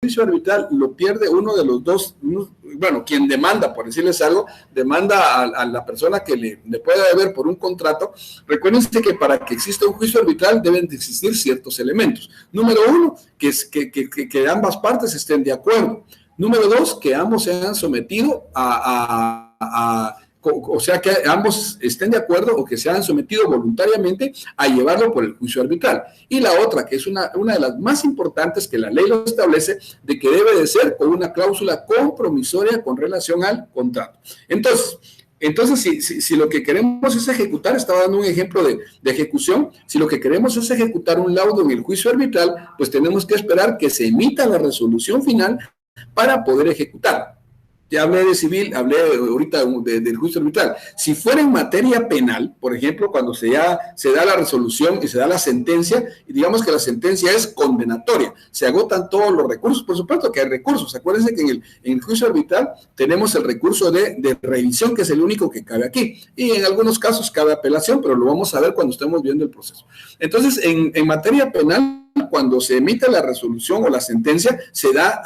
juicio arbitral lo pierde uno de los dos, bueno, quien demanda, por decirles algo, demanda a la persona que le pueda deber por un contrato. Recuérdense que para que exista un juicio arbitral deben de existir ciertos elementos. Número uno, que ambas partes estén de acuerdo. Número dos, que ambos se hayan sometido o sea, que ambos estén de acuerdo o que se hayan sometido voluntariamente a llevarlo por el juicio arbitral. Y la otra, que es una de las más importantes que la ley lo establece, de que debe de ser con una cláusula compromisoria con relación al contrato. Entonces, si lo que queremos es ejecutar, estaba dando un ejemplo de ejecución, si lo que queremos es ejecutar un laudo en el juicio arbitral, pues tenemos que esperar que se emita la resolución final para poder ejecutar. Ya hablé de civil, hablé ahorita del juicio arbitral. Si fuera en materia penal, por ejemplo, cuando se da la resolución y se da la sentencia, y digamos que la sentencia es condenatoria, se agotan todos los recursos, por supuesto que hay recursos. Acuérdense que en el juicio arbitral tenemos el recurso de revisión, que es el único que cabe aquí, y en algunos casos cabe apelación, pero lo vamos a ver cuando estemos viendo el proceso. Entonces, en materia penal, cuando se emite la resolución o la sentencia, se da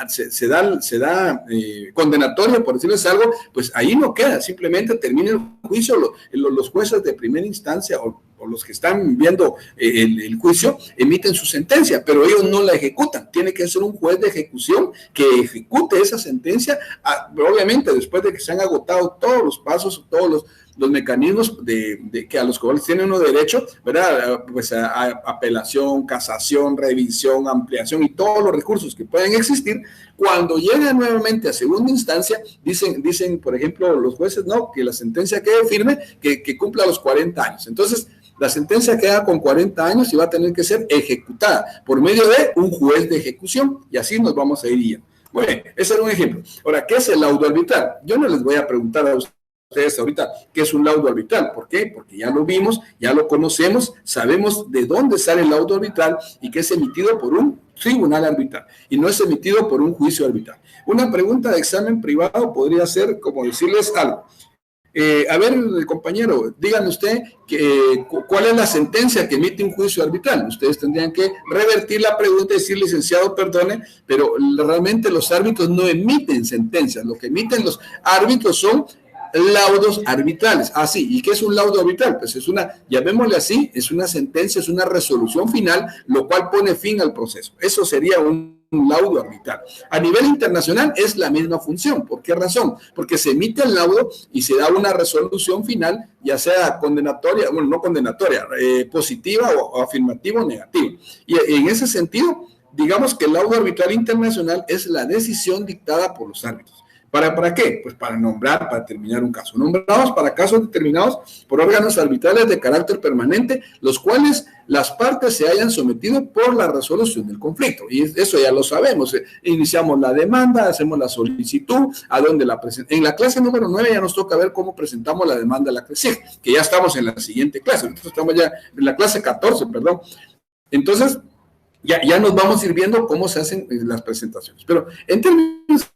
condenatoria, por decirles algo, pues ahí no queda, simplemente termina el juicio, los jueces de primera instancia o los que están viendo el juicio emiten su sentencia, pero ellos no la ejecutan. Tiene que ser un juez de ejecución que ejecute esa sentencia, obviamente después de que se han agotado todos los pasos, todos los mecanismos de que a los cuales tiene uno derecho, ¿verdad? Pues a apelación, casación, revisión, ampliación y todos los recursos que pueden existir. Cuando llega nuevamente a segunda instancia, dicen, por ejemplo, los jueces, no, que la sentencia quede firme, que cumpla los 40 años. Entonces, la sentencia queda con 40 años y va a tener que ser ejecutada por medio de un juez de ejecución, y así nos vamos a ir yendo. Bueno, ese era un ejemplo. Ahora, ¿qué es el laudo arbitral? Yo no les voy a preguntar a ustedes ahorita qué es un laudo arbitral. ¿Por qué? Porque ya lo vimos, ya lo conocemos, sabemos de dónde sale el laudo arbitral y que es emitido por un tribunal arbitral y no es emitido por un juicio arbitral. Una pregunta de examen privado podría ser como decirles algo. A ver, compañero, díganme usted cuál es la sentencia que emite un juicio arbitral. Ustedes tendrían que revertir la pregunta y decir, licenciado, perdone, pero realmente los árbitros no emiten sentencias. Lo que emiten los árbitros son laudos arbitrales. Ah, sí. ¿Y qué es un laudo arbitral? Pues es llamémosle así, es una sentencia, es una resolución final, lo cual pone fin al proceso. Eso sería un laudo arbitral. A nivel internacional es la misma función. ¿Por qué razón? Porque se emite el laudo y se da una resolución final, ya sea condenatoria, bueno, no condenatoria, positiva o afirmativa o negativa. Y en ese sentido, digamos que el laudo arbitral internacional es la decisión dictada por los árbitros. ¿Para qué? Pues para nombrar, para terminar un caso. Nombrados para casos determinados por órganos arbitrales de carácter permanente, los cuales las partes se hayan sometido por la resolución del conflicto. Y eso ya lo sabemos. Iniciamos la demanda, hacemos la solicitud, a dónde la presentamos. En la clase número 9 ya nos toca ver cómo presentamos la demanda a la CRECIG, que ya estamos en la siguiente clase. Entonces estamos ya en la clase 14, perdón. Entonces, ya nos vamos a ir viendo cómo se hacen las presentaciones. Pero en términos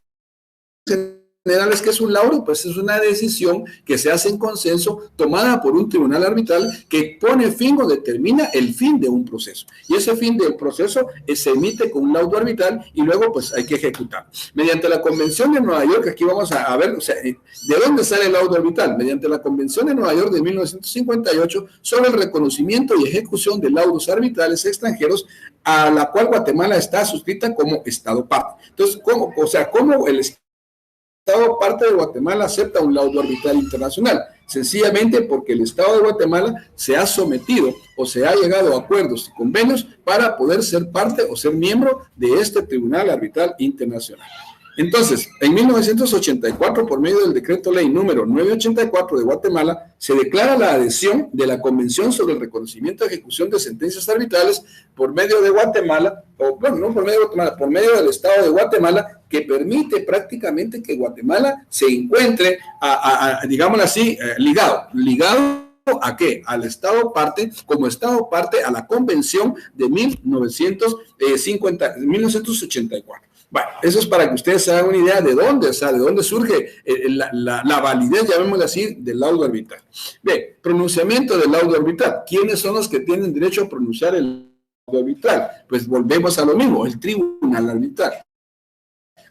generales, ¿qué es un laudo? Pues es una decisión que se hace en consenso tomada por un tribunal arbitral que pone fin o determina el fin de un proceso. Y ese fin del proceso se emite con un laudo arbitral y luego pues hay que ejecutar. Mediante la Convención de Nueva York, aquí vamos a ver, o sea, ¿de dónde sale el laudo arbitral? Mediante la Convención de Nueva York de 1958 sobre el reconocimiento y ejecución de laudos arbitrales extranjeros, a la cual Guatemala está suscrita como Estado parte. Entonces, ¿cómo el Estado parte de Guatemala acepta un laudo arbitral internacional? Sencillamente porque el Estado de Guatemala se ha sometido o se ha llegado a acuerdos y convenios para poder ser parte o ser miembro de este Tribunal Arbitral Internacional. Entonces, en 1984, por medio del decreto ley número 984 de Guatemala, se declara la adhesión de la Convención sobre el reconocimiento y ejecución de sentencias arbitrales por medio de Guatemala, o bueno, no por medio de Guatemala, por medio del Estado de Guatemala, que permite prácticamente que Guatemala se encuentre, digámoslo así, ligado ¿a qué? Al Estado parte, como Estado parte a la Convención de 1984. Bueno, eso es para que ustedes se hagan una idea de dónde surge la validez, llamémosle así, del laudo arbitral. Bien, pronunciamiento del laudo arbitral. ¿Quiénes son los que tienen derecho a pronunciar el laudo arbitral? Pues volvemos a lo mismo, el tribunal arbitral.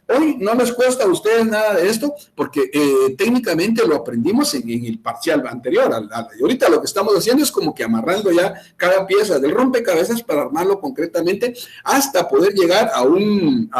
Hoy no les cuesta a ustedes nada de esto porque técnicamente lo aprendimos en el parcial anterior. Y ahorita lo que estamos haciendo es como que amarrando ya cada pieza del rompecabezas para armarlo concretamente hasta poder llegar a un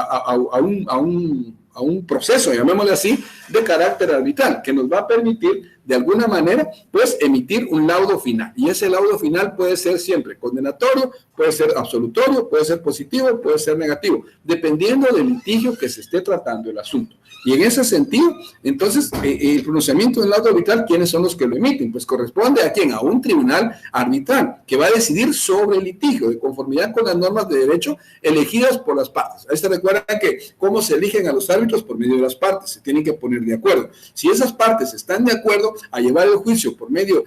proceso, llamémosle así, de carácter arbitral, que nos va a permitir, de alguna manera, pues, emitir un laudo final. Y ese laudo final puede ser siempre condenatorio, puede ser absolutorio, puede ser positivo, puede ser negativo, dependiendo del litigio que se esté tratando el asunto. Y en ese sentido, entonces, el pronunciamiento del laudo arbitral, ¿quiénes son los que lo emiten? Pues corresponde a quién, a un tribunal arbitral que va a decidir sobre el litigio de conformidad con las normas de derecho elegidas por las partes. Ahí se recuerda que cómo se eligen a los árbitros por medio de las partes, se tienen que poner de acuerdo. Si esas partes están de acuerdo a llevar el juicio por medio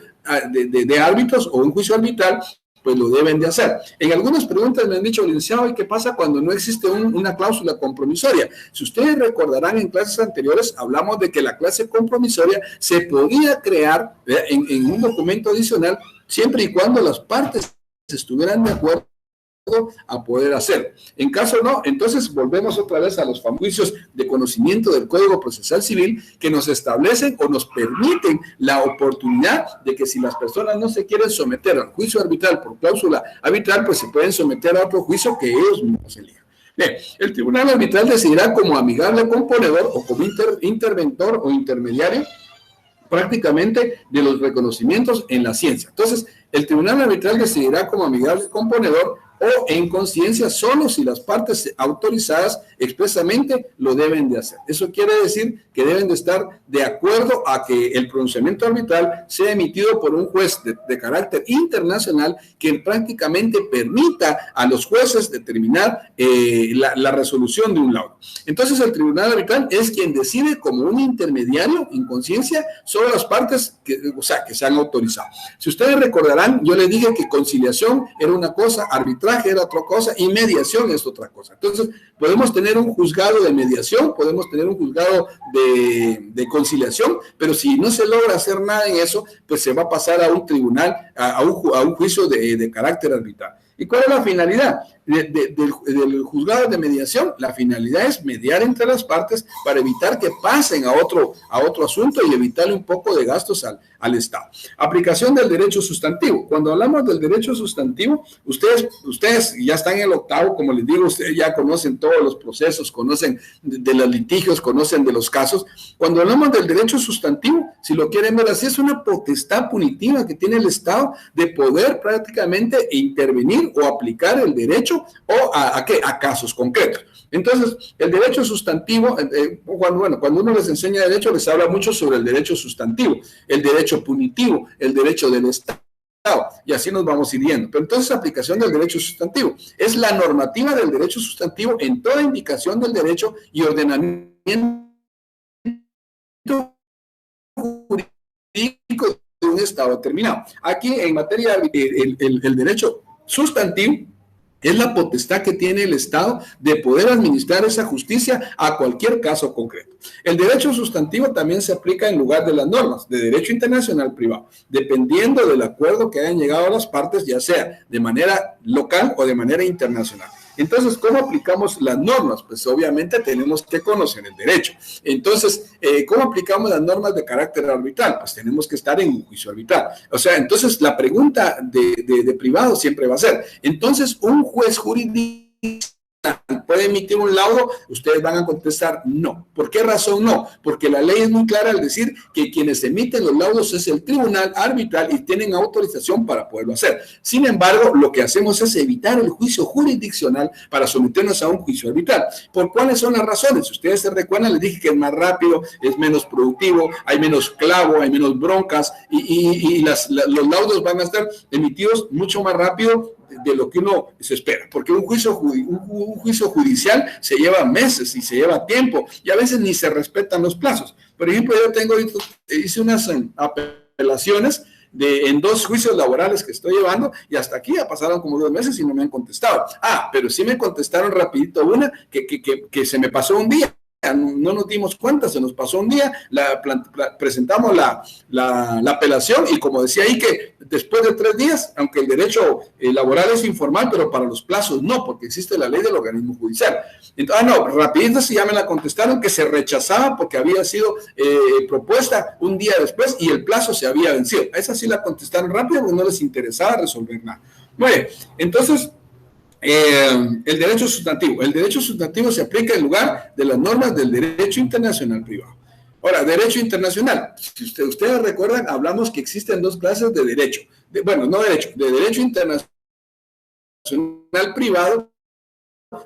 de árbitros o un juicio arbitral, pues lo deben de hacer. En algunas preguntas me han dicho, licenciado, ¿y qué pasa cuando no existe una cláusula compromisoria? Si ustedes recordarán, en clases anteriores hablamos de que la clase compromisoria se podía crear en un documento adicional siempre y cuando las partes estuvieran de acuerdo a poder hacer. En caso no, entonces volvemos otra vez a los juicios de conocimiento del Código Procesal Civil que nos establecen o nos permiten la oportunidad de que si las personas no se quieren someter al juicio arbitral por cláusula arbitral, pues se pueden someter a otro juicio que ellos mismos elijan. Bien, el tribunal arbitral decidirá como amigable componedor o como interventor o intermediario prácticamente de los reconocimientos en la ciencia. Entonces, el tribunal arbitral decidirá como amigable componedor o en conciencia solo si las partes autorizadas expresamente lo deben de hacer. Eso quiere decir que deben de estar de acuerdo a que el pronunciamiento arbitral sea emitido por un juez de carácter internacional que prácticamente permita a los jueces determinar la resolución de un laudo. Entonces el tribunal arbitral es quien decide como un intermediario en conciencia sobre las partes que se han autorizado. Si ustedes recordarán, yo les dije que conciliación era una cosa, arbitraje era otra cosa y mediación es otra cosa. Entonces, podemos tener un juzgado de mediación, podemos tener un juzgado de conciliación, pero si no se logra hacer nada en eso, pues se va a pasar a un tribunal, a un juicio de carácter arbitral. ¿Y cuál es la finalidad del juzgado de mediación? La finalidad es mediar entre las partes para evitar que pasen a otro asunto y evitarle un poco de gastos al Estado. Aplicación del derecho sustantivo. Cuando hablamos del derecho sustantivo, ustedes ya están en el octavo, como les digo, ustedes ya conocen todos los procesos, conocen de los litigios, conocen de los casos. Cuando hablamos del derecho sustantivo, si lo quieren ver así, es una potestad punitiva que tiene el Estado de poder prácticamente intervenir o aplicar el derecho o a casos concretos. Entonces, el derecho sustantivo, cuando uno les enseña derecho, les habla mucho sobre el derecho sustantivo, el derecho punitivo, el derecho del Estado, y así nos vamos yendo. Pero entonces, aplicación del derecho sustantivo es la normativa del derecho sustantivo en toda indicación del derecho y ordenamiento jurídico de un Estado determinado. Aquí, en materia, el derecho sustantivo es la potestad que tiene el Estado de poder administrar esa justicia a cualquier caso concreto. El derecho sustantivo también se aplica en lugar de las normas de derecho internacional privado, dependiendo del acuerdo que hayan llegado a las partes, ya sea de manera local o de manera internacional. Entonces, ¿cómo aplicamos las normas? Pues obviamente tenemos que conocer el derecho. Entonces, ¿cómo aplicamos las normas de carácter arbitral? Pues tenemos que estar en un juicio arbitral. O sea, entonces la pregunta de privado siempre va a ser, entonces, ¿un juez jurídico puede emitir un laudo? Ustedes van a contestar no. ¿Por qué razón no? Porque la ley es muy clara al decir que quienes emiten los laudos es el tribunal arbitral y tienen autorización para poderlo hacer. Sin embargo, lo que hacemos es evitar el juicio jurisdiccional para someternos a un juicio arbitral. ¿Por cuáles son las razones? Si ustedes se recuerdan, les dije que es más rápido, es menos productivo, hay menos clavo, hay menos broncas y los laudos van a estar emitidos mucho más rápido de lo que uno se espera, porque un juicio judicial se lleva meses y se lleva tiempo y a veces ni se respetan los plazos. Por ejemplo, hice unas apelaciones en 2 juicios laborales que estoy llevando y hasta aquí ya pasaron como 2 meses y no me han contestado. Pero sí me contestaron rapidito una que se me pasó un día. no nos dimos cuenta, se nos pasó un día, presentamos la apelación y como decía ahí que después de 3 días, aunque el derecho laboral es informal, pero para los plazos no, porque existe la ley del organismo judicial. Entonces, no, rapidito sí ya me la contestaron que se rechazaba porque había sido propuesta un día después y el plazo se había vencido. A esa sí la contestaron rápido porque no les interesaba resolver nada. Muy bien, entonces... el derecho sustantivo. El derecho sustantivo se aplica en lugar de las normas del derecho internacional privado. Ahora, derecho internacional. Si ustedes recuerdan, hablamos que existen 2 clases de derecho. De derecho internacional privado,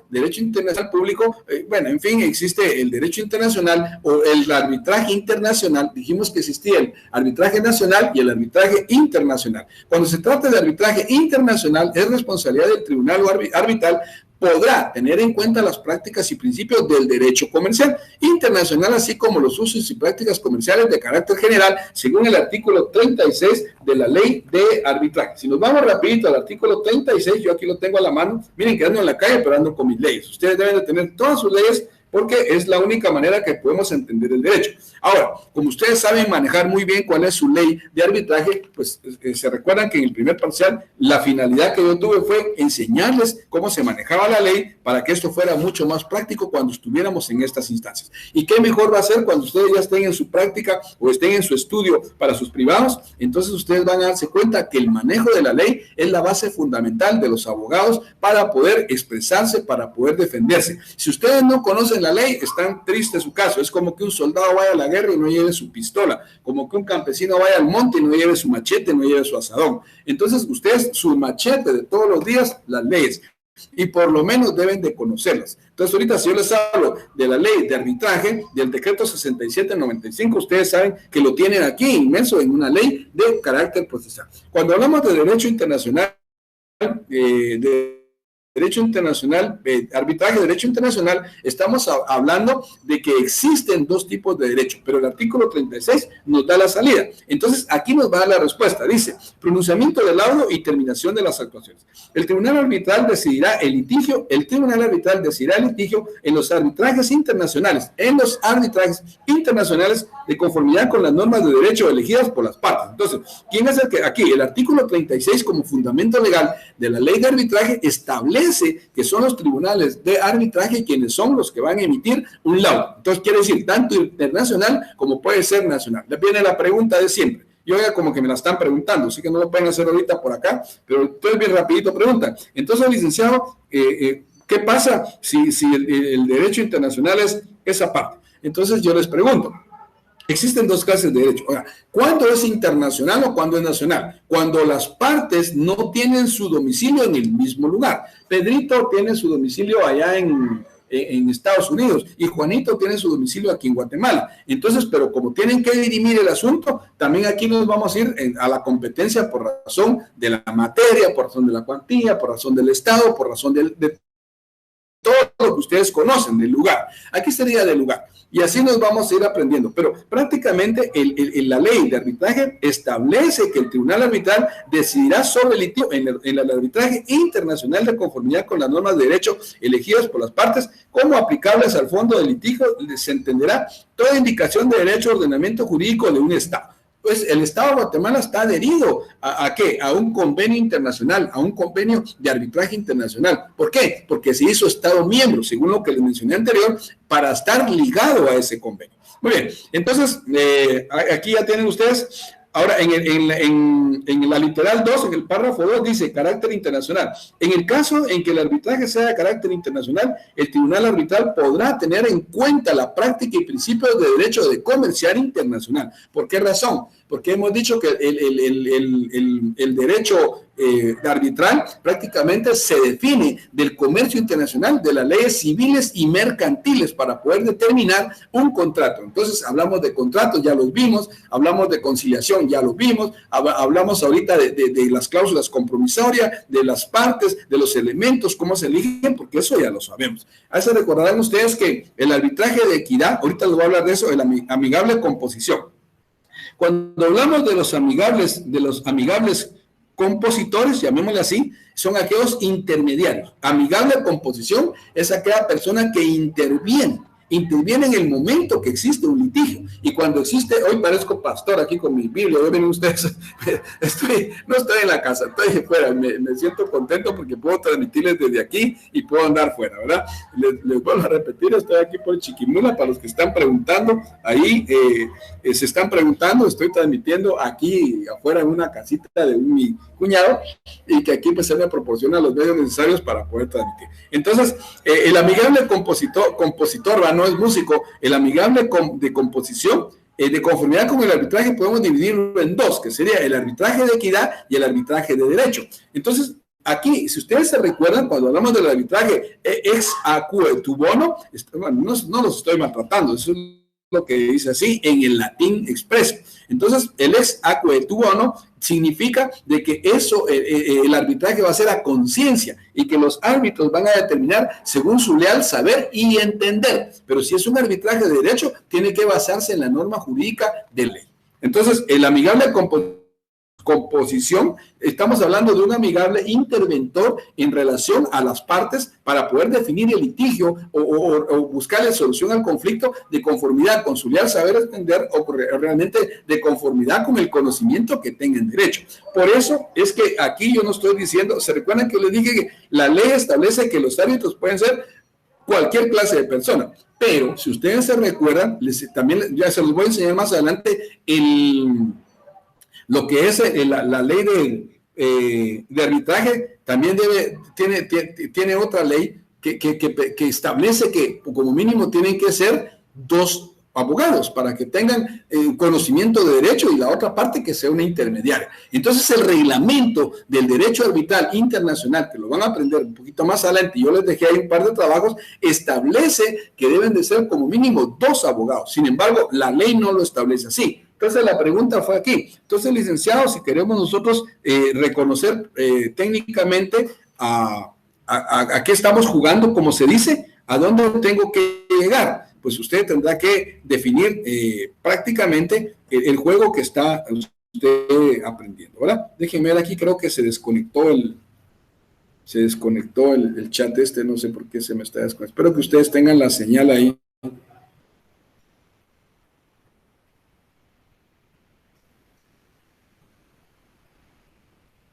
derecho internacional público, bueno, en fin, existe el derecho internacional o el arbitraje internacional. Dijimos que existía el arbitraje nacional y el arbitraje internacional. Cuando se trata de arbitraje internacional, es responsabilidad del tribunal arbitral, podrá tener en cuenta las prácticas y principios del derecho comercial internacional, así como los usos y prácticas comerciales de carácter general, según el artículo 36 de la ley de arbitraje. Si nos vamos rapidito al artículo 36, yo aquí lo tengo a la mano, miren que ando en la calle, pero ando con mis leyes. Ustedes deben de tener todas sus leyes porque es la única manera que podemos entender el derecho. Ahora, como ustedes saben manejar muy bien cuál es su ley de arbitraje, pues se recuerdan que en el primer parcial la finalidad que yo tuve fue enseñarles cómo se manejaba la ley para que esto fuera mucho más práctico cuando estuviéramos en estas instancias. ¿Y qué mejor va a ser cuando ustedes ya estén en su práctica o estén en su estudio para sus privados? Entonces ustedes van a darse cuenta que el manejo de la ley es la base fundamental de los abogados para poder expresarse, para poder defenderse. Si ustedes no conocen la ley, están triste su caso. Es como que un soldado vaya a la guerra y no lleve su pistola, como que un campesino vaya al monte y no lleve su machete, no lleve su asadón. Entonces ustedes, su machete de todos los días, las leyes, y por lo menos deben de conocerlas. Entonces ahorita si yo les hablo de la ley de arbitraje, del decreto 6795, ustedes saben que lo tienen aquí inmenso en una ley de carácter procesal. Cuando hablamos de derecho internacional, arbitraje, derecho internacional, estamos hablando de que existen 2 tipos de derecho, pero el artículo 36 nos da la salida. Entonces, aquí nos va a dar la respuesta. Dice, pronunciamiento del laudo y terminación de las actuaciones. El tribunal arbitral decidirá el litigio, en los arbitrajes internacionales, de conformidad con las normas de derecho elegidas por las partes. Entonces, ¿quién es el que aquí? El artículo 36 como fundamento legal de la ley de arbitraje establece que son los tribunales de arbitraje quienes son los que van a emitir un laudo. Entonces, quiere decir, tanto internacional como puede ser nacional. Le viene la pregunta de siempre. Yo ya como que me la están preguntando, así que no lo pueden hacer ahorita por acá, pero ustedes bien rapidito preguntan. Entonces, licenciado, ¿qué pasa si el derecho internacional es esa parte? Entonces, yo les pregunto. Existen 2 clases de derecho. Ahora, ¿cuándo es internacional o cuándo es nacional? Cuando las partes no tienen su domicilio en el mismo lugar. Pedrito tiene su domicilio allá en Estados Unidos y Juanito tiene su domicilio aquí en Guatemala. Entonces, pero como tienen que dirimir el asunto, también aquí nos vamos a ir a la competencia por razón de la materia, por razón de la cuantía, por razón del Estado, por razón de todo lo que ustedes conocen del lugar. Aquí sería del lugar. Y así nos vamos a ir aprendiendo. Pero prácticamente la ley de arbitraje establece que el tribunal arbitral decidirá sobre el litigio en el arbitraje internacional de conformidad con las normas de derecho elegidas por las partes como aplicables al fondo del litigio. Se entenderá toda indicación de derecho o ordenamiento jurídico de un Estado. Pues el Estado de Guatemala está adherido ¿a qué? A un convenio internacional, a un convenio de arbitraje internacional. ¿Por qué? Porque se hizo Estado miembro, según lo que les mencioné anterior, para estar ligado a ese convenio. Muy bien, entonces, aquí ya tienen ustedes. Ahora, en la literal 2, en el párrafo 2, dice carácter internacional. En el caso en que el arbitraje sea de carácter internacional, el tribunal arbitral podrá tener en cuenta la práctica y principios de derecho de comercial internacional. ¿Por qué razón? Porque hemos dicho que el derecho arbitral prácticamente se define del comercio internacional, de las leyes civiles y mercantiles para poder determinar un contrato. Entonces hablamos de contratos, ya los vimos, hablamos de conciliación, ya los vimos, hablamos ahorita de las cláusulas compromisorias, de las partes, de los elementos, cómo se eligen, porque eso ya lo sabemos. A eso recordarán ustedes que el arbitraje de equidad, ahorita les voy a hablar de eso, el amigable composición. Cuando hablamos de los amigables compositores, llamémosle así, son aquellos intermediarios. Amigable composición es aquella persona que interviene interviene en el momento que existe un litigio. Y cuando existe, hoy parezco pastor aquí con mi Biblia, hoy ven ustedes, no estoy en la casa, estoy fuera, me siento contento porque puedo transmitirles desde aquí y puedo andar fuera, ¿verdad? Les vuelvo a repetir, estoy aquí por Chiquimula, para los que están preguntando, ahí se están preguntando, estoy transmitiendo aquí afuera en una casita de mi cuñado, y que aquí pues se me proporciona los medios necesarios para poder transmitir. Entonces, el amigable compositor, no es músico, el amigable de composición, de conformidad con el arbitraje, podemos dividirlo en dos, que sería el arbitraje de equidad y el arbitraje de derecho. Entonces, aquí, si ustedes se recuerdan, cuando hablamos del arbitraje ex aequo tu bono, no los estoy maltratando, eso es lo que dice así en el latín expreso. Entonces, el ex aequo tu bono significa de que eso, el arbitraje va a ser a conciencia y que los árbitros van a determinar según su leal saber y entender. Pero si es un arbitraje de derecho, tiene que basarse en la norma jurídica de ley. Entonces, el amigable composición, estamos hablando de un amigable interventor en relación a las partes para poder definir el litigio o buscarle solución al conflicto de conformidad con su leal saber entender o realmente de conformidad con el conocimiento que tengan derecho. Por eso es que aquí yo no estoy diciendo, se recuerdan que les dije que la ley establece que los árbitros pueden ser cualquier clase de persona, pero si ustedes se recuerdan, también ya se los voy a enseñar más adelante lo que es la ley de arbitraje, también tiene otra ley que establece que como mínimo tienen que ser 2 abogados para que tengan conocimiento de derecho y la otra parte que sea una intermediaria. Entonces el reglamento del derecho arbitral internacional, que lo van a aprender un poquito más adelante, yo les dejé ahí un par de trabajos, establece que deben de ser como mínimo 2 abogados. Sin embargo, la ley no lo establece así. Entonces la pregunta fue aquí. Entonces, licenciado, si queremos nosotros reconocer técnicamente a qué estamos jugando, como se dice, a dónde tengo que llegar, pues usted tendrá que definir prácticamente el juego que está usted aprendiendo, ¿verdad? Déjenme ver aquí, creo que se desconectó el chat no sé por qué se me está desconectando. Espero que ustedes tengan la señal ahí.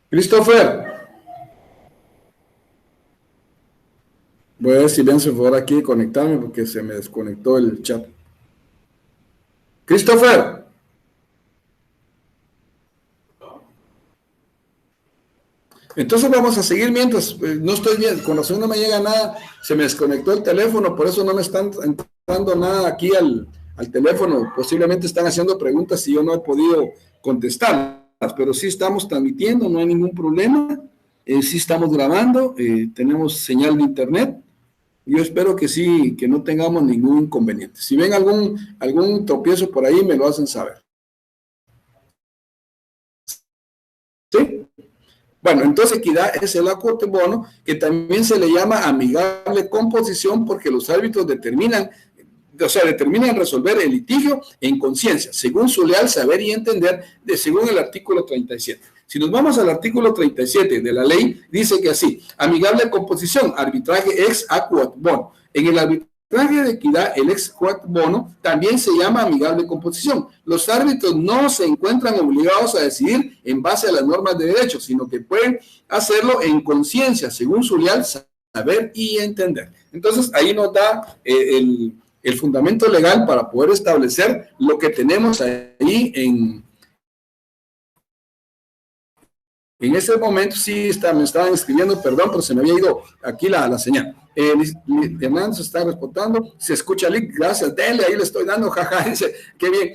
Christopher, voy a ver si me hace favor aquí de conectarme porque se me desconectó el chat. Christopher. Entonces vamos a seguir mientras, no estoy bien, con razón no me llega nada, se me desconectó el teléfono, por eso no me están entrando nada aquí al teléfono, posiblemente están haciendo preguntas y yo no he podido contestar. Pero sí estamos transmitiendo, no hay ningún problema, sí estamos grabando, tenemos señal de internet, yo espero que sí, que no tengamos ningún inconveniente. Si ven algún tropiezo por ahí, me lo hacen saber. ¿Sí? Bueno, entonces equidad es el aequo tu bono, que también se le llama amigable composición porque los árbitros determinan resolver el litigio en conciencia, según su leal saber y entender, según el artículo 37. Si nos vamos al artículo 37 de la ley, dice que así, amigable composición, arbitraje ex aequo bono. En el arbitraje de equidad, el ex aequo bono también se llama amigable composición. Los árbitros no se encuentran obligados a decidir en base a las normas de derecho, sino que pueden hacerlo en conciencia, según su leal saber y entender. Entonces, ahí nos da el fundamento legal para poder establecer lo que tenemos ahí en ese momento. Sí, me estaban escribiendo, perdón, pero se me había ido aquí la señal. Hernán se está reportando, se escucha Lick, gracias, denle, ahí le estoy dando, jaja, dice, qué bien,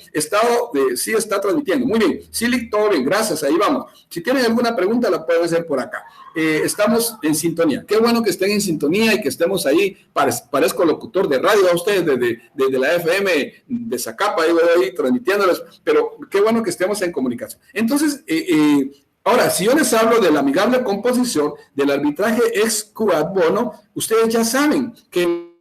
sí está transmitiendo, muy bien, sí, Lick, todo bien, gracias, ahí vamos. Si tienen alguna pregunta, la pueden hacer por acá. Estamos en sintonía, qué bueno que estén en sintonía y que estemos ahí, parezco locutor de radio a ustedes desde la FM de Zacapa, ahí transmitiéndoles, pero qué bueno que estemos en comunicación. Entonces, ahora, si yo les hablo de la amigable composición, del arbitraje ex aequo bono, ustedes ya saben que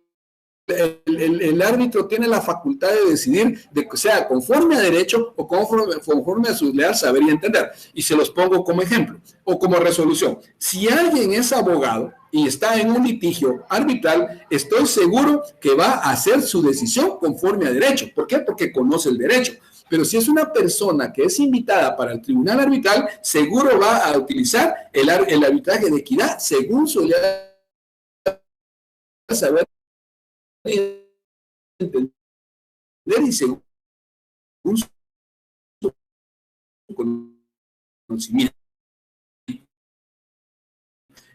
el árbitro tiene la facultad de decidir de que sea conforme a derecho o conforme a su leal saber y entender. Y se los pongo como ejemplo o como resolución. Si alguien es abogado y está en un litigio arbitral, estoy seguro que va a hacer su decisión conforme a derecho. ¿Por qué? Porque conoce el derecho. Pero si es una persona que es invitada para el tribunal arbitral, seguro va a utilizar el arbitraje de equidad según su leal saber entender y según su conocimiento.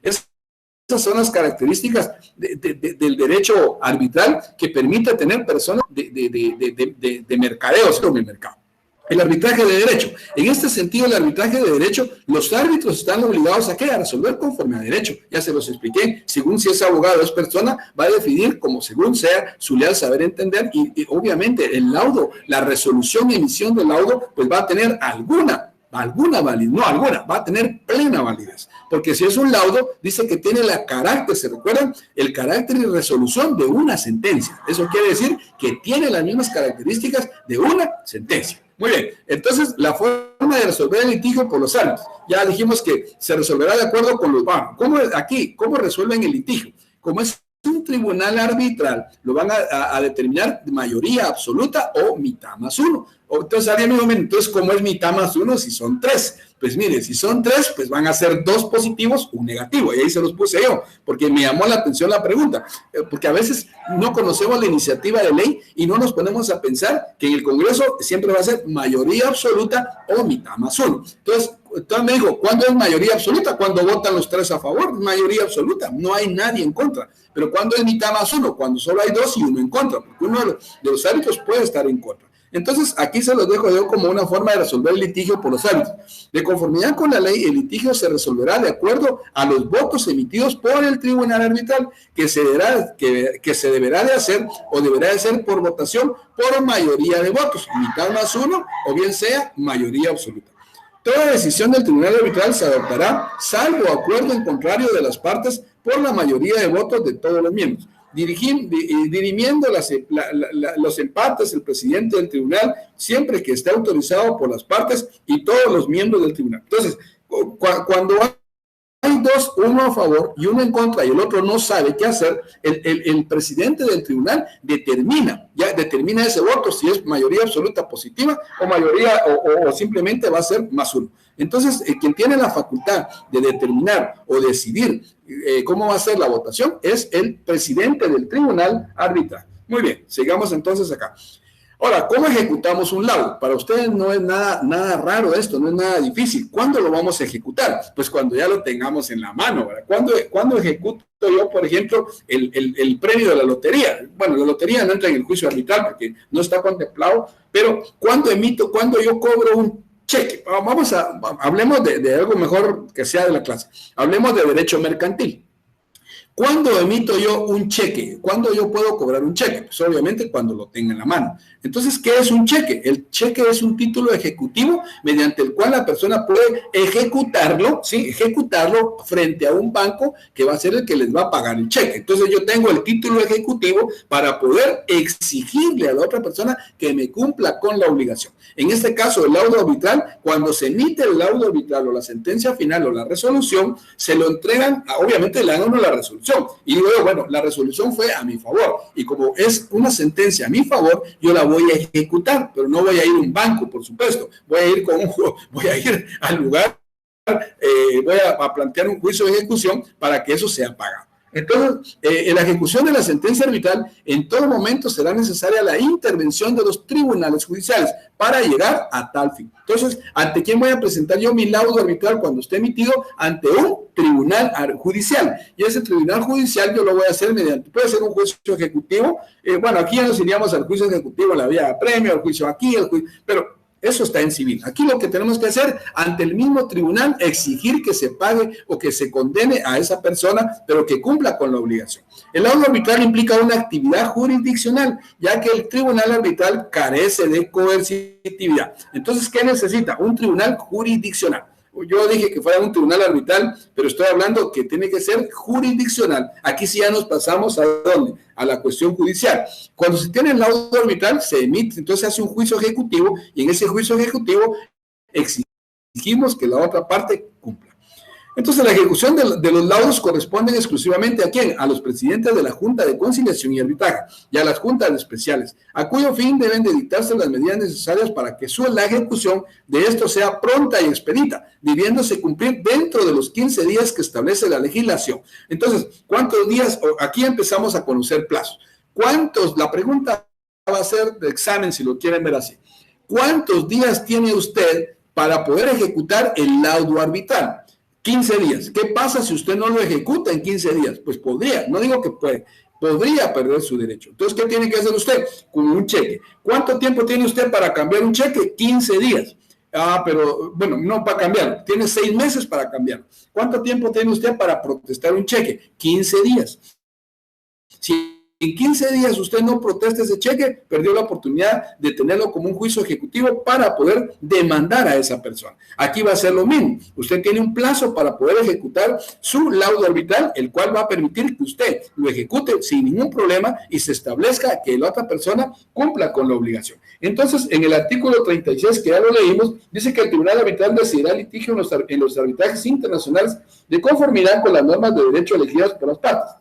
Esas son las características del derecho arbitral que permite tener personas de mercadeos en el mercado. El arbitraje de derecho. En este sentido, el arbitraje de derecho, los árbitros están obligados a ¿qué? A resolver conforme a derecho. Ya se los expliqué. Según si es abogado o es persona, va a definir como según sea su leal saber entender y obviamente el laudo, la resolución y emisión del laudo, pues va a tener alguna validez, no alguna, va a tener plena validez. Porque si es un laudo, dice que tiene el carácter, ¿se recuerdan? El carácter y resolución de una sentencia. Eso quiere decir que tiene las mismas características de una sentencia. Muy bien, entonces la forma de resolver el litigio por los árbitros. Ya dijimos que se resolverá de acuerdo con los bancos. ¿Cómo resuelven el litigio? Como es un tribunal arbitral, lo van a determinar de mayoría absoluta o mitad más uno. Entonces, alguien me dijo, entonces, ¿cómo es mitad más uno si son tres? Pues mire, si son tres, pues van a ser 2 positivos, un negativo. Y ahí se los puse yo, porque me llamó la atención la pregunta. Porque a veces no conocemos la iniciativa de ley y no nos ponemos a pensar que en el Congreso siempre va a ser mayoría absoluta o mitad más uno. Entonces me dijo, ¿cuándo es mayoría absoluta? Cuando votan los 3 a favor, mayoría absoluta. No hay nadie en contra. Pero ¿cuándo es mitad más uno? Cuando solo hay 2 y 1 en contra. Porque uno de los árbitros puede estar en contra. Entonces, aquí se los dejo yo como una forma de resolver el litigio por los árbitros. De conformidad con la ley, el litigio se resolverá de acuerdo a los votos emitidos por el tribunal arbitral, que se deberá de hacer o deberá de ser por votación por mayoría de votos, mitad más uno, o bien sea mayoría absoluta. Toda decisión del tribunal arbitral se adoptará, salvo acuerdo en contrario de las partes, por la mayoría de votos de todos los miembros. Dirimiendo los empates el presidente del tribunal siempre que esté autorizado por las partes y todos los miembros del tribunal. Entonces, cuando hay 2, uno a favor y uno en contra y el otro no sabe qué hacer, el presidente del tribunal determina ese voto si es mayoría absoluta positiva o mayoría o simplemente va a ser más uno. Entonces, quien tiene la facultad de determinar o decidir cómo va a ser la votación es el presidente del tribunal arbitral. Muy bien, sigamos entonces acá. Ahora, ¿cómo ejecutamos un laudo? Para ustedes no es nada raro esto, no es nada difícil. ¿Cuándo lo vamos a ejecutar? Pues cuando ya lo tengamos en la mano, ¿verdad? ¿Cuándo ejecuto yo, por ejemplo, el premio de la lotería? Bueno, la lotería no entra en el juicio arbitral porque no está contemplado, pero cuando yo cobro un cheque, hablemos de algo mejor que sea de la clase. Hablemos de derecho mercantil. ¿Cuándo emito yo un cheque? ¿Cuándo yo puedo cobrar un cheque? Pues obviamente cuando lo tenga en la mano. Entonces, ¿qué es un cheque? El cheque es un título ejecutivo mediante el cual la persona puede ejecutarlo, ¿sí? Ejecutarlo frente a un banco que va a ser el que les va a pagar el cheque. Entonces, yo tengo el título ejecutivo para poder exigirle a la otra persona que me cumpla con la obligación. En este caso, el laudo arbitral, cuando se emite el laudo arbitral o la sentencia final o la resolución, se lo entregan, obviamente le dan a uno la resolución. Y digo yo, bueno, la resolución fue a mi favor. Y como es una sentencia a mi favor, yo la voy a ejecutar, pero no voy a ir a un banco, por supuesto. Voy a ir al lugar, voy a plantear un juicio de ejecución para que eso sea pagado. Entonces, en la ejecución de la sentencia arbitral, en todo momento será necesaria la intervención de los tribunales judiciales para llegar a tal fin. Entonces, ¿ante quién voy a presentar yo mi laudo arbitral cuando esté emitido? Ante un tribunal judicial. Y ese tribunal judicial yo lo voy a hacer puede ser un juicio ejecutivo. Bueno, aquí ya nos iríamos al juicio ejecutivo, la vía de premio, el juicio aquí, pero eso está en civil. Aquí lo que tenemos que hacer ante el mismo tribunal, exigir que se pague o que se condene a esa persona, pero que cumpla con la obligación. El laudo arbitral implica una actividad jurisdiccional, ya que el tribunal arbitral carece de coercitividad. Entonces, ¿qué necesita? Un tribunal jurisdiccional. Yo dije que fuera un tribunal arbitral, pero estoy hablando que tiene que ser jurisdiccional. Aquí sí ya nos pasamos ¿a dónde? A la cuestión judicial. Cuando se tiene el laudo arbitral, se emite, entonces se hace un juicio ejecutivo, y en ese juicio ejecutivo exigimos que la otra parte cumpla. Entonces, la ejecución de los laudos corresponden exclusivamente ¿a quién? A los presidentes de la Junta de Conciliación y Arbitraje y a las juntas especiales, a cuyo fin deben de dictarse las medidas necesarias para que la ejecución de esto sea pronta y expedita, debiéndose cumplir dentro de los 15 días que establece la legislación. Entonces, ¿cuántos días? Aquí empezamos a conocer plazos. ¿Cuántos? La pregunta va a ser de examen, si lo quieren ver así. ¿Cuántos días tiene usted para poder ejecutar el laudo arbitral? 15 días. ¿Qué pasa si usted no lo ejecuta en 15 días? Pues podría, no digo que puede, podría perder su derecho. Entonces, ¿qué tiene que hacer usted? Con un cheque. ¿Cuánto tiempo tiene usted para cambiar un cheque? 15 días. Pero bueno, no para cambiarlo. Tiene 6 meses para cambiarlo. ¿Cuánto tiempo tiene usted para protestar un cheque? 15 días. Si en 15 días usted no protesta ese cheque, perdió la oportunidad de tenerlo como un juicio ejecutivo para poder demandar a esa persona. Aquí va a ser lo mismo. Usted tiene un plazo para poder ejecutar su laudo arbitral, el cual va a permitir que usted lo ejecute sin ningún problema y se establezca que la otra persona cumpla con la obligación. Entonces, en el artículo 36, que ya lo leímos, dice que el Tribunal Arbitral decidirá litigio en los arbitrajes internacionales de conformidad con las normas de derecho elegidas por las partes.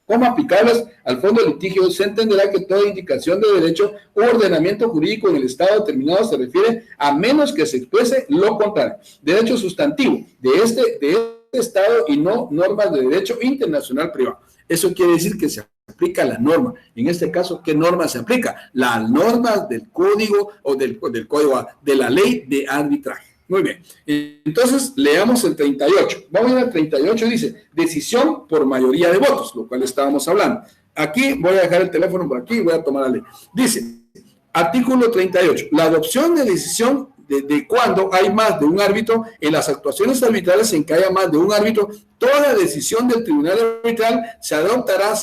Como aplicables al fondo de litigio, se entenderá que toda indicación de derecho u ordenamiento jurídico en el estado determinado se refiere a menos que se exprese lo contrario. Derecho sustantivo de este estado y no normas de derecho internacional privado. Eso quiere decir que se aplica la norma. En este caso, ¿qué norma se aplica? Las normas del código o del código de la ley de arbitraje. Muy bien, entonces leamos el 38. Vamos a ir al 38, dice, decisión por mayoría de votos, lo cual estábamos hablando. Aquí voy a dejar el teléfono por aquí y voy a tomar la ley. Dice, artículo 38, la adopción de decisión de cuando hay más de un árbitro en las actuaciones arbitrales en que haya más de un árbitro, toda decisión del tribunal arbitral se adoptará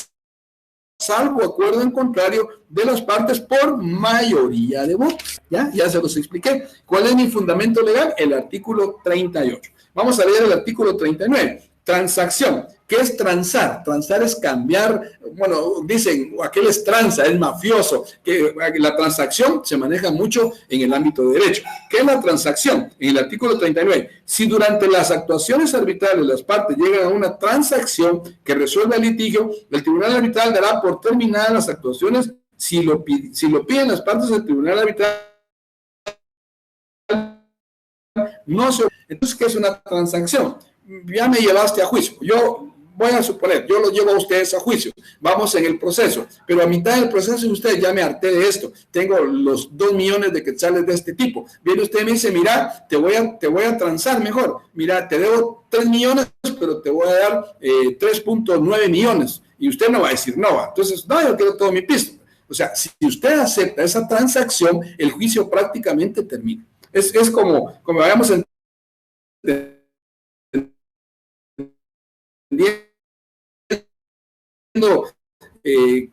salvo acuerdo en contrario de las partes por mayoría de votos. Ya se los expliqué. ¿Cuál es mi fundamento legal? El artículo 38. Vamos a leer el artículo 39. Transacción. ¿Qué es transar? Transar es cambiar, bueno, dicen, aquel es tranza, es mafioso, que la transacción se maneja mucho en el ámbito de derecho. ¿Qué es la transacción? En el artículo 39, si durante las actuaciones arbitrales las partes llegan a una transacción que resuelva el litigio, el tribunal arbitral dará por terminadas las actuaciones si lo piden las partes del tribunal arbitral. No se... Entonces, ¿qué es una transacción? Ya me llevaste a juicio. Yo voy a suponer, yo lo llevo a ustedes a juicio. Vamos en el proceso, pero a mitad del proceso usted ya me harté de esto. Tengo los 2 millones de quetzales de este tipo. Viene usted y me dice, mira, te voy a transar mejor. Mira, te debo 3 millones, pero te voy a dar 3.9 millones. Y usted no va a decir no. Entonces, no, yo quiero todo mi pisto. O sea, si usted acepta esa transacción, el juicio prácticamente termina. Es como vayamos a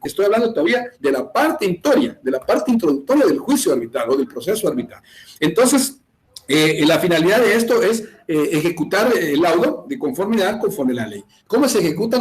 estoy hablando todavía de la parte introductoria del juicio arbitral o del proceso arbitral. Entonces, la finalidad de esto es ejecutar el laudo de conformidad conforme a la ley. ¿Cómo se ejecuta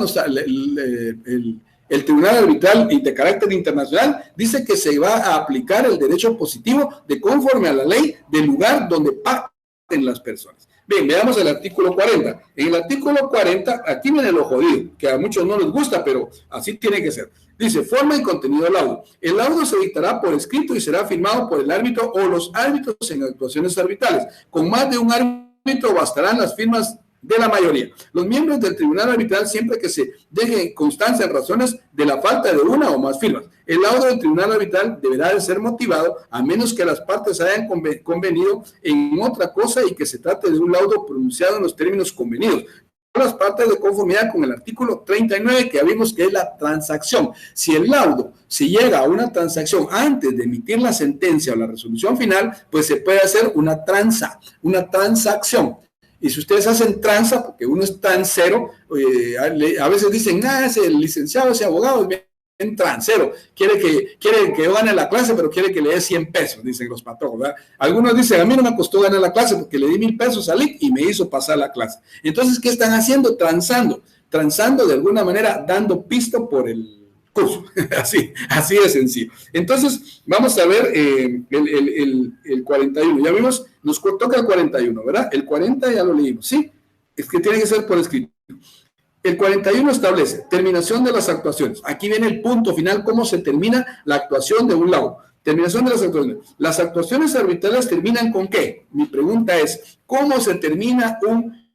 el tribunal arbitral y de carácter internacional? Dice que se va a aplicar el derecho positivo de conforme a la ley del lugar donde pacten las personas. Bien, veamos el artículo 40. En el artículo 40, aquí viene lo jodido, que a muchos no les gusta, pero así tiene que ser. Dice, forma y contenido del laudo. El laudo se dictará por escrito y será firmado por el árbitro o los árbitros en actuaciones arbitrales. Con más de un árbitro bastarán las firmas de la mayoría. Los miembros del tribunal arbitral, siempre que se deje constancia en razones de la falta de una o más firmas. El laudo del tribunal arbitral deberá de ser motivado a menos que las partes hayan convenido en otra cosa y que se trate de un laudo pronunciado en los términos convenidos. Las partes de conformidad con el artículo 39 que ya vimos que es la transacción. Si el laudo se llega a una transacción antes de emitir la sentencia o la resolución final, pues se puede hacer una transacción. Y si ustedes hacen tranza, porque uno es transero, a veces dicen, ese licenciado, ese abogado es bien transero, quiere que yo gane la clase, pero quiere que le dé 100 pesos, dicen los patojos, ¿verdad? Algunos dicen, a mí no me costó ganar la clase porque le di 1,000 pesos a LIC y me hizo pasar la clase. Entonces, ¿qué están haciendo? Transando de alguna manera, dando pisto por el curso, así de sencillo. Entonces, vamos a ver el 41, ya vimos, nos toca el 41, ¿verdad? El 40 ya lo leímos, ¿sí? Es que tiene que ser por escrito. El 41 establece terminación de las actuaciones. Aquí viene el punto final, cómo se termina la actuación de un lado. Terminación de las actuaciones. Las actuaciones arbitrales terminan ¿con qué? Mi pregunta es, ¿cómo se termina un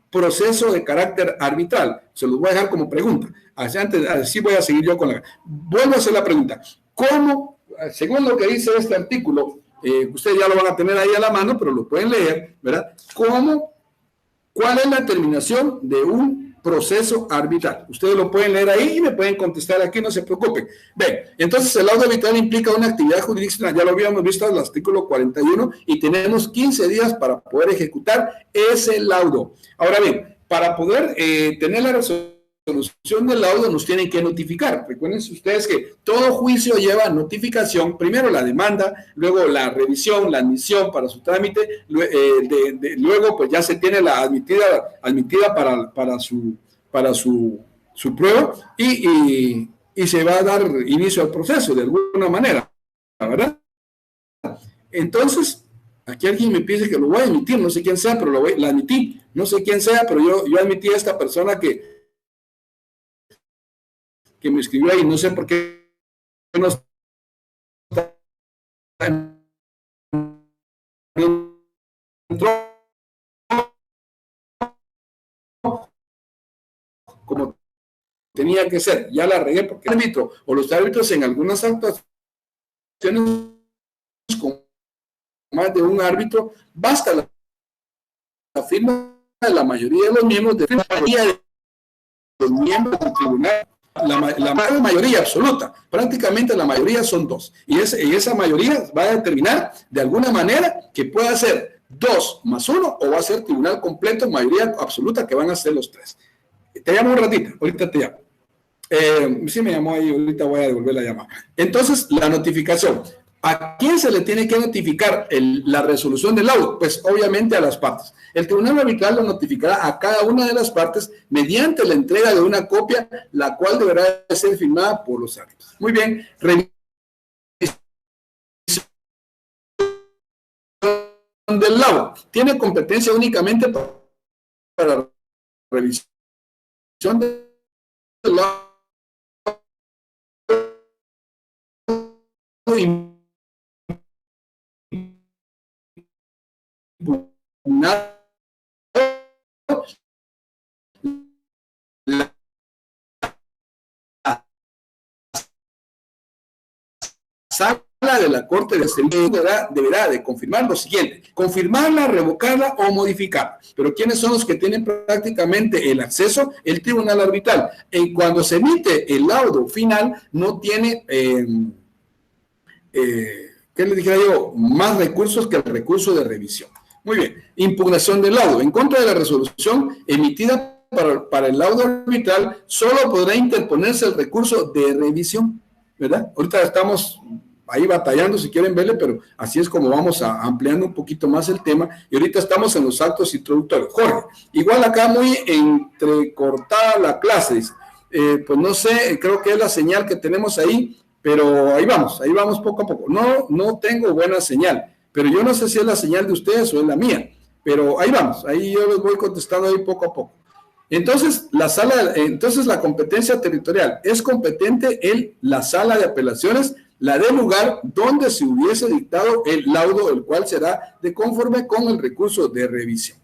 proceso de carácter arbitral? Se los voy a dejar como pregunta. Así voy a seguir yo con la... Vuelvo a hacer la pregunta. ¿Cómo, según lo que dice este artículo, ustedes ya lo van a tener ahí a la mano, pero lo pueden leer, ¿verdad? ¿Cuál es la terminación de un proceso arbitral? Ustedes lo pueden leer ahí y me pueden contestar aquí, no se preocupen. Ven, entonces el laudo arbitral implica una actividad jurisdiccional, ya lo habíamos visto en el artículo 41, y tenemos 15 días para poder ejecutar ese laudo. Ahora bien, para poder tener la resolución del laudo nos tienen que notificar. Recuerden ustedes que todo juicio lleva notificación, primero la demanda, luego la revisión, la admisión para su trámite, luego pues ya se tiene la admitida para su prueba y se va a dar inicio al proceso de alguna manera, ¿verdad? Entonces, aquí alguien me pide que lo voy a admitir, no sé quién sea, pero la admití, no sé quién sea, pero yo admití a esta persona que me escribió ahí, no sé por qué no está como tenía que ser, ya la regué porque el árbitro o los árbitros en algunas actuaciones con más de un árbitro, basta la firma de la mayoría de los miembros del tribunal. La mayoría absoluta, prácticamente la mayoría son 2, y esa mayoría va a determinar de alguna manera que pueda ser 2 más 1 o va a ser tribunal completo, mayoría absoluta, que van a ser los 3. Te llamo un ratito, ahorita te llamo. Sí me llamó ahí, ahorita voy a devolver la llamada. Entonces, la notificación. ¿A quién se le tiene que notificar la resolución del laudo? Pues obviamente a las partes. El tribunal arbitral lo notificará a cada una de las partes mediante la entrega de una copia, la cual deberá ser firmada por los árbitros. Muy bien. Revisión del laudo. Tiene competencia únicamente para revisión del laudo la sala de la Corte de Servicio deberá de confirmar lo siguiente: confirmarla, revocarla o modificarla. Pero ¿quiénes son los que tienen prácticamente el acceso? El tribunal arbitral. Cuando se emite el laudo final, no tiene ¿qué le dijera yo? Más recursos que el recurso de revisión. Muy bien. Impugnación del laudo. En contra de la resolución emitida para el laudo arbitral, solo podrá interponerse el recurso de revisión, ¿verdad? Ahorita estamos ahí batallando, si quieren verle, pero así es como vamos ampliando un poquito más el tema, y ahorita estamos en los actos introductorios. Jorge, igual acá muy entrecortada la clase, dice. Pues no sé, creo que es la señal que tenemos ahí, pero ahí vamos poco a poco. No tengo buena señal, pero yo no sé si es la señal de ustedes o es la mía, pero ahí vamos, ahí yo les voy contestando ahí poco a poco. Entonces, la competencia territorial es competente en la sala de apelaciones, la del lugar donde se hubiese dictado el laudo, el cual será de conforme con el recurso de revisión.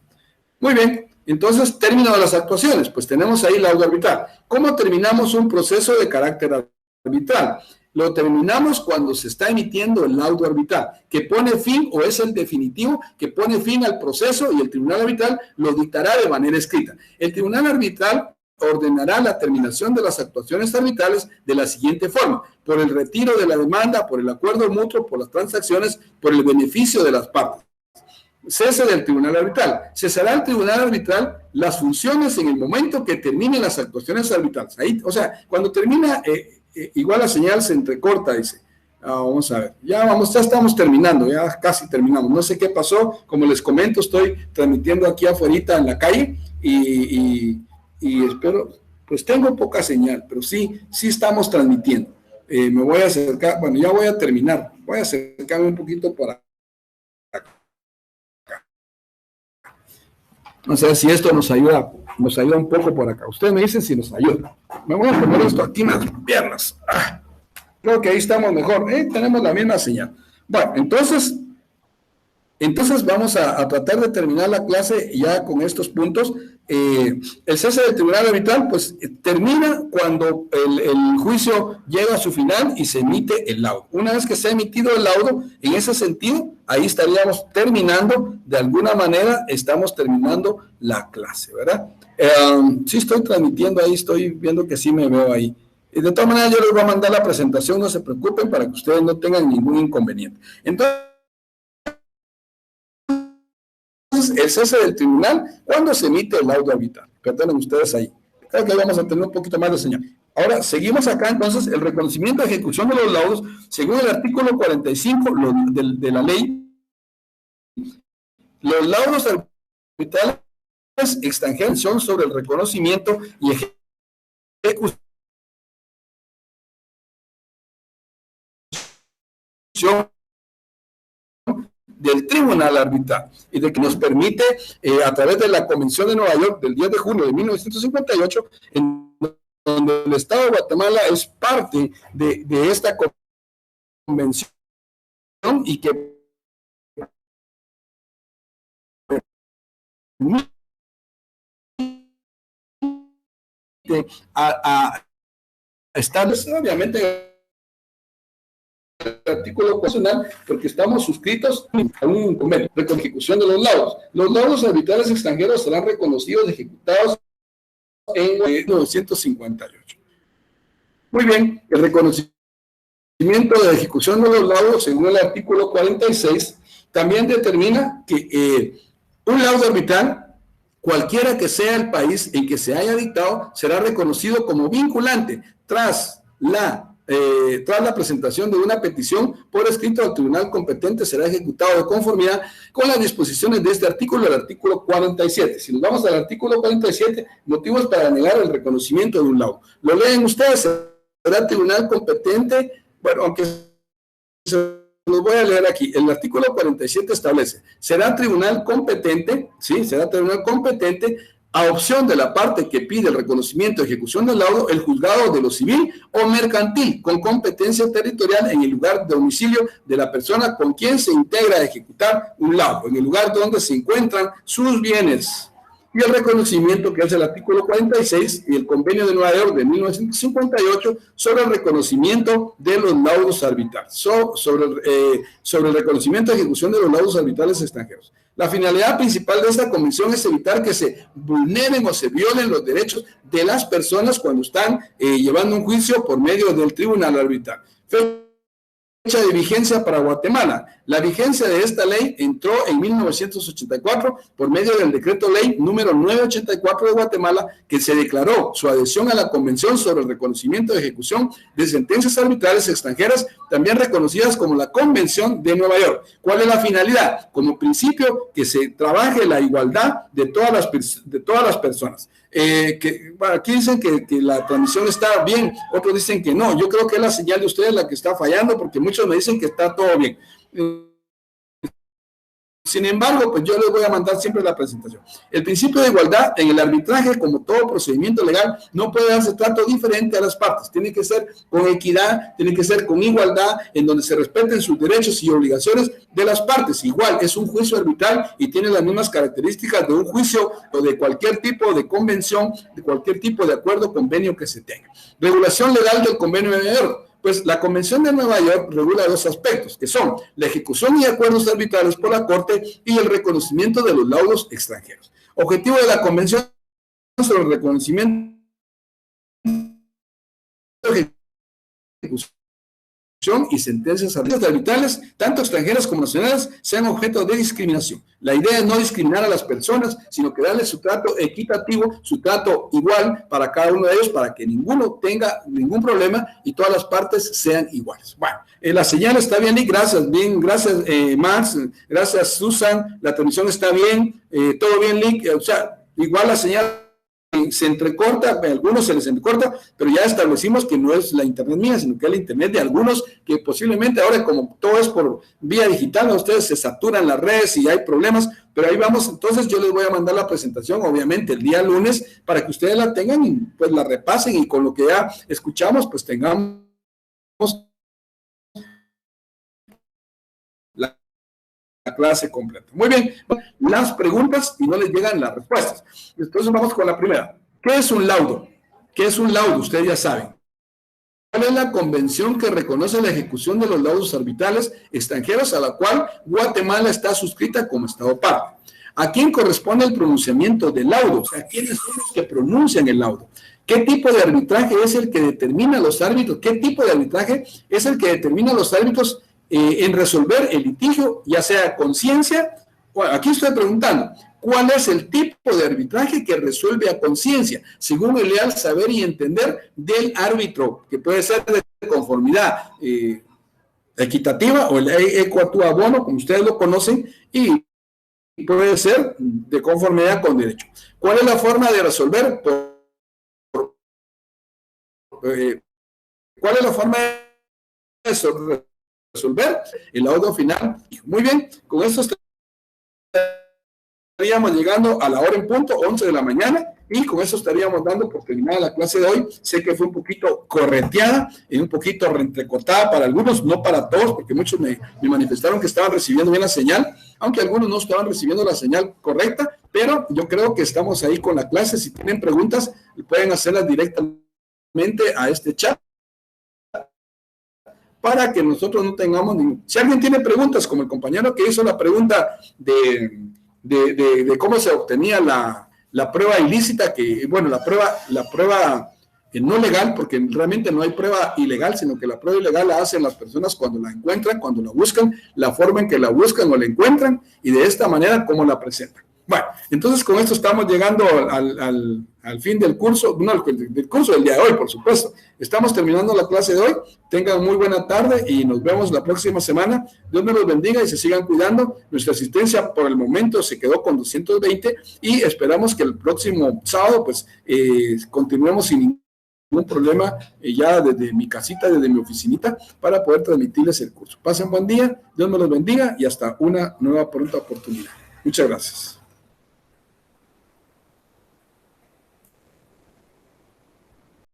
Muy bien, entonces, término de las actuaciones, pues tenemos ahí laudo arbitral. ¿Cómo terminamos un proceso de carácter arbitral? Lo terminamos cuando se está emitiendo el laudo arbitral, que pone fin, o es el definitivo, que pone fin al proceso, y el tribunal arbitral lo dictará de manera escrita. El tribunal arbitral ordenará la terminación de las actuaciones arbitrales de la siguiente forma: por el retiro de la demanda, por el acuerdo mutuo, por las transacciones, por el beneficio de las partes. Cese del tribunal arbitral. Cesará el tribunal arbitral las funciones en el momento que terminen las actuaciones arbitrales. Ahí, o sea, cuando termina igual la señal se entrecorta, dice. Vamos a ver, ya estamos terminando, ya casi terminamos. No sé qué pasó, como les comento, estoy transmitiendo aquí afuera en la calle y espero, pues tengo poca señal, pero sí estamos transmitiendo. Me voy a acercar, bueno, ya voy a terminar, voy a acercarme un poquito por acá. No sé si esto nos ayuda un poco por acá. Ustedes me dicen si nos ayuda. Me voy a poner esto aquí en las piernas. Creo que ahí estamos mejor. Tenemos la misma señal. Bueno, entonces vamos a tratar de terminar la clase ya con estos puntos. El cese del tribunal arbitral, pues termina cuando el juicio llega a su final y se emite el laudo. Una vez que se ha emitido el laudo, en ese sentido, ahí estaríamos terminando, de alguna manera, estamos terminando la clase, ¿verdad? Sí estoy transmitiendo ahí, estoy viendo que sí me veo ahí. Y de todas maneras, yo les voy a mandar la presentación, no se preocupen, para que ustedes no tengan ningún inconveniente. Entonces, el cese del tribunal, ¿cuándo se emite el laudo arbitral? Perdonen ustedes ahí. Creo que ahí vamos a tener un poquito más de señal. Ahora, seguimos acá, entonces, el reconocimiento de ejecución de los laudos, según el artículo 45 de la ley, los laudos arbitrales extranjeros son sobre el reconocimiento y ejecución del tribunal arbitral y de que nos permite, a través de la Convención de Nueva York del 10 de junio de 1958, en donde el Estado de Guatemala es parte de esta convención y que permite a establecer, obviamente, el artículo constitucional, porque estamos suscritos a un convenio de ejecución de los laudos. Los laudos arbitrales extranjeros serán reconocidos y ejecutados en 1958. Muy bien, el reconocimiento de ejecución de los laudos, según el artículo 46, también determina que un laudo arbitral, cualquiera que sea el país en que se haya dictado, será reconocido como vinculante tras la presentación de una petición por escrito al tribunal competente, será ejecutado de conformidad con las disposiciones de este artículo, el artículo 47. Si nos vamos al artículo 47, motivos para negar el reconocimiento de un laudo. Lo leen ustedes, será tribunal competente, bueno, aunque se los voy a leer aquí. El artículo 47 establece, será tribunal competente, ¿sí? Será tribunal competente a opción de la parte que pide el reconocimiento y ejecución del laudo, el juzgado de lo civil o mercantil, con competencia territorial en el lugar de domicilio de la persona con quien se integra a ejecutar un laudo, en el lugar donde se encuentran sus bienes. Y el reconocimiento, que es el artículo 46 y el convenio de Nueva York de 1958 sobre el reconocimiento de los laudos arbitrales, sobre el reconocimiento y ejecución de los laudos arbitrales extranjeros. La finalidad principal de esta convención es evitar que se vulneren o se violen los derechos de las personas cuando están llevando un juicio por medio del tribunal arbitral. Fecha de vigencia para Guatemala. La vigencia de esta ley entró en 1984 por medio del decreto ley número 984 de Guatemala, que se declaró su adhesión a la Convención sobre el reconocimiento de ejecución de sentencias arbitrales extranjeras, también reconocidas como la Convención de Nueva York. ¿Cuál es la finalidad? Como principio, que se trabaje la igualdad de todas las personas. Aquí dicen que la transmisión está bien, otros dicen que no. Yo creo que es la señal de ustedes la que está fallando, porque muchos me dicen que está todo bien. Sin embargo, pues yo les voy a mandar siempre la presentación. El principio de igualdad en el arbitraje, como todo procedimiento legal, no puede darse trato diferente a las partes. Tiene que ser con equidad, tiene que ser con igualdad, en donde se respeten sus derechos y obligaciones de las partes. Igual, es un juicio arbitral y tiene las mismas características de un juicio o de cualquier tipo de convención, de cualquier tipo de acuerdo, convenio que se tenga. Regulación legal del convenio de Nueva York. Pues la Convención de Nueva York regula dos aspectos, que son la ejecución y acuerdos arbitrales por la Corte y el reconocimiento de los laudos extranjeros. Objetivo de la Convención sobre el reconocimiento y ejecución y sentencias arbitrales, tanto extranjeras como nacionales, sean objeto de discriminación. La idea es no discriminar a las personas, sino que darles su trato equitativo, su trato igual para cada uno de ellos, para que ninguno tenga ningún problema y todas las partes sean iguales. Bueno, la señal está bien, Lick, gracias, Max, gracias, Susan, la transmisión está bien, todo bien, Lick, o sea, igual la señal se entrecorta, a algunos se les entrecorta, pero ya establecimos que no es la internet mía, sino que es la internet de algunos que posiblemente ahora, como todo es por vía digital, a ustedes se saturan las redes y hay problemas, pero ahí vamos. Entonces yo les voy a mandar la presentación, obviamente, el día lunes, para que ustedes la tengan y pues la repasen, y con lo que ya escuchamos, pues tengamos la clase completa. Muy bien, las preguntas y no les llegan las respuestas. Entonces vamos con la primera. ¿Qué es un laudo? ¿Qué es un laudo? Ustedes ya saben. ¿Cuál es la convención que reconoce la ejecución de los laudos arbitrales extranjeros a la cual Guatemala está suscrita como Estado parte? ¿A quién corresponde el pronunciamiento del laudo? O sea, ¿quiénes son los que pronuncian el laudo? ¿Qué tipo de arbitraje es el que determina los árbitros? ¿Qué tipo de arbitraje es el que determina los árbitros en resolver el litigio, ya sea conciencia? Bueno, aquí estoy preguntando, ¿cuál es el tipo de arbitraje que resuelve a conciencia, según el leal saber y entender del árbitro, que puede ser de conformidad equitativa o el equatua bono, como ustedes lo conocen, y puede ser de conformidad con derecho? ¿Cuál es la forma de resolver? ¿Cuál es la forma de resolver el laudo final? Muy bien, con esto estaríamos llegando a la hora en punto, 11 de la mañana, y con eso estaríamos dando por terminada la clase de hoy. Sé que fue un poquito correteada y un poquito reentrecortada para algunos, no para todos, porque muchos me manifestaron que estaban recibiendo bien la señal, aunque algunos no estaban recibiendo la señal correcta, pero yo creo que estamos ahí con la clase. Si tienen preguntas, pueden hacerlas directamente a este chat, para que nosotros no tengamos ningún... Si alguien tiene preguntas, como el compañero que hizo la pregunta de cómo se obtenía la prueba ilícita, que, bueno, la prueba no legal, porque realmente no hay prueba ilegal, sino que la prueba ilegal la hacen las personas cuando la encuentran, cuando la buscan, la forma en que la buscan o la encuentran, y de esta manera cómo la presentan. Bueno, entonces con esto estamos llegando al fin del curso, no, del curso del día de hoy, por supuesto. Estamos terminando la clase de hoy. Tengan muy buena tarde y nos vemos la próxima semana. Dios me los bendiga y se sigan cuidando. Nuestra asistencia por el momento se quedó con 220 y esperamos que el próximo sábado pues continuemos sin ningún problema, ya desde mi casita, desde mi oficinita, para poder transmitirles el curso. Pasen buen día, Dios me los bendiga y hasta una nueva pronta oportunidad. Muchas gracias.